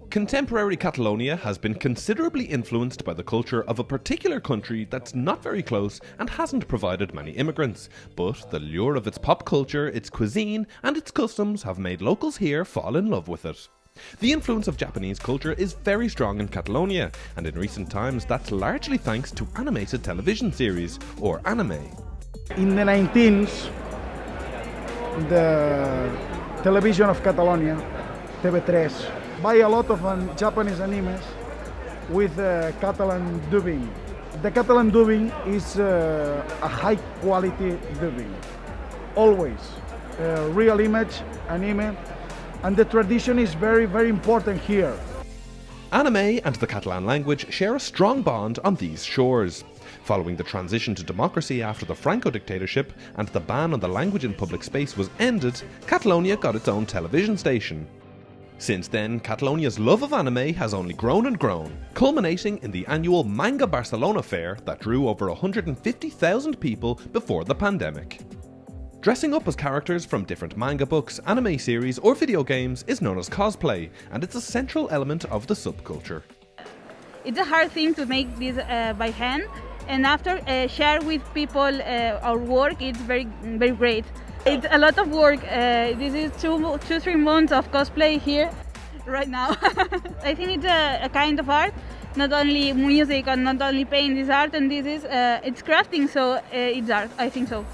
Contemporary Catalonia has been considerably influenced by the culture of a particular country that's not very close and hasn't provided many immigrants, but the lure of its pop culture, its cuisine and its customs have made locals here fall in love with it. The influence of Japanese culture is very strong in Catalonia, and in recent times that's largely thanks to animated television series, or anime. In the 19th, the television of Catalonia, TV3, buy a lot of Japanese animes with Catalan dubbing. The Catalan dubbing is a high quality dubbing, always. Real image, anime, and the tradition is very, very important here. Anime and the Catalan language share a strong bond on these shores. Following the transition to democracy after the Franco dictatorship and the ban on the language in public space was ended, Catalonia got its own television station. Since then, Catalonia's love of anime has only grown and grown, culminating in the annual Manga Barcelona fair that drew over 150,000 people before the pandemic. Dressing up as characters from different manga books, anime series or video games is known as cosplay, and it's a central element of the subculture. It's a hard thing to make this by hand, and after share with people our work, it's very, very great. It's a lot of work. This is 2-3 months of cosplay here right now. I think it's a kind of art, not only music and not only paint is art, and this is it's crafting, so it's art. I think so.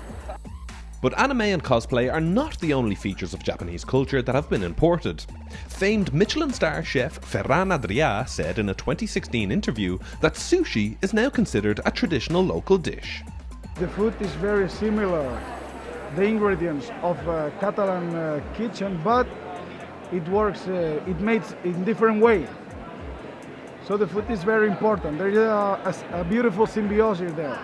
But anime and cosplay are not the only features of Japanese culture that have been imported. Famed Michelin star chef Ferran Adrià said in a 2016 interview that sushi is now considered a traditional local dish. The food is very similar, the ingredients of Catalan kitchen, but it works, it makes in different way. So the food is very important. There is a beautiful symbiosis there.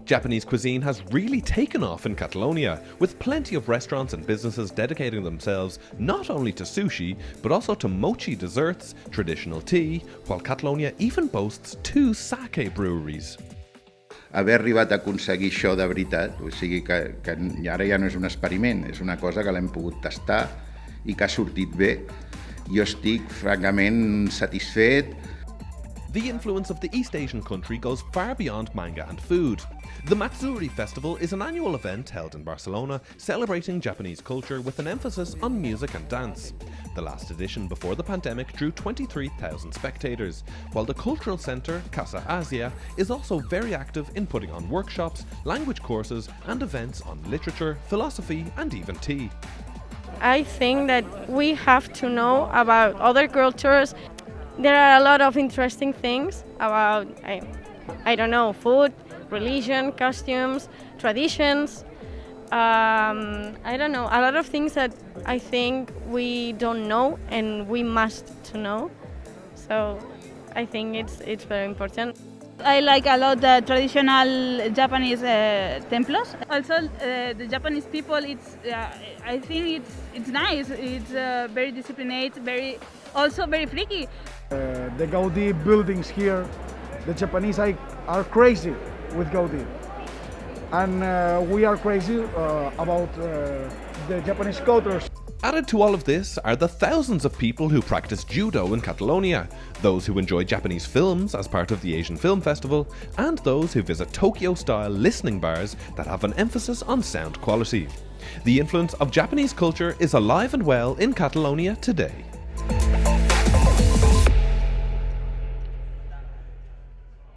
Japanese cuisine has really taken off in Catalonia, with plenty of restaurants and businesses dedicating themselves not only to sushi, but also to mochi desserts, traditional tea, while Catalonia even boasts 2 sake breweries. Haver arribat a aconseguir això de veritat, o sigui que ara ja no és un experiment, és una cosa que l'hem pogut tastar i que ha sortit bé. Jo estic francament satisfet. The influence of the East Asian country goes far beyond manga and food. The Matsuri Festival is an annual event held in Barcelona celebrating Japanese culture with an emphasis on music and dance. The last edition before the pandemic drew 23,000 spectators, while the cultural centre, Casa Asia, is also very active in putting on workshops, language courses and events on literature, philosophy and even tea. I think that we have to know about other cultures. There are a lot of interesting things about, I don't know, food, religion, costumes, traditions. I don't know, a lot of things that I think we don't know and we must to know. So I think it's very important. I like a lot the traditional Japanese templos. Also, the Japanese people. I think it's nice. It's very disciplined, also very freaky. The Gaudí buildings here, the Japanese are crazy with Gaudí, and we are crazy about the Japanese cultures. Added to all of this are the thousands of people who practice judo in Catalonia, those who enjoy Japanese films as part of the Asian Film Festival, and those who visit Tokyo-style listening bars that have an emphasis on sound quality. The influence of Japanese culture is alive and well in Catalonia today.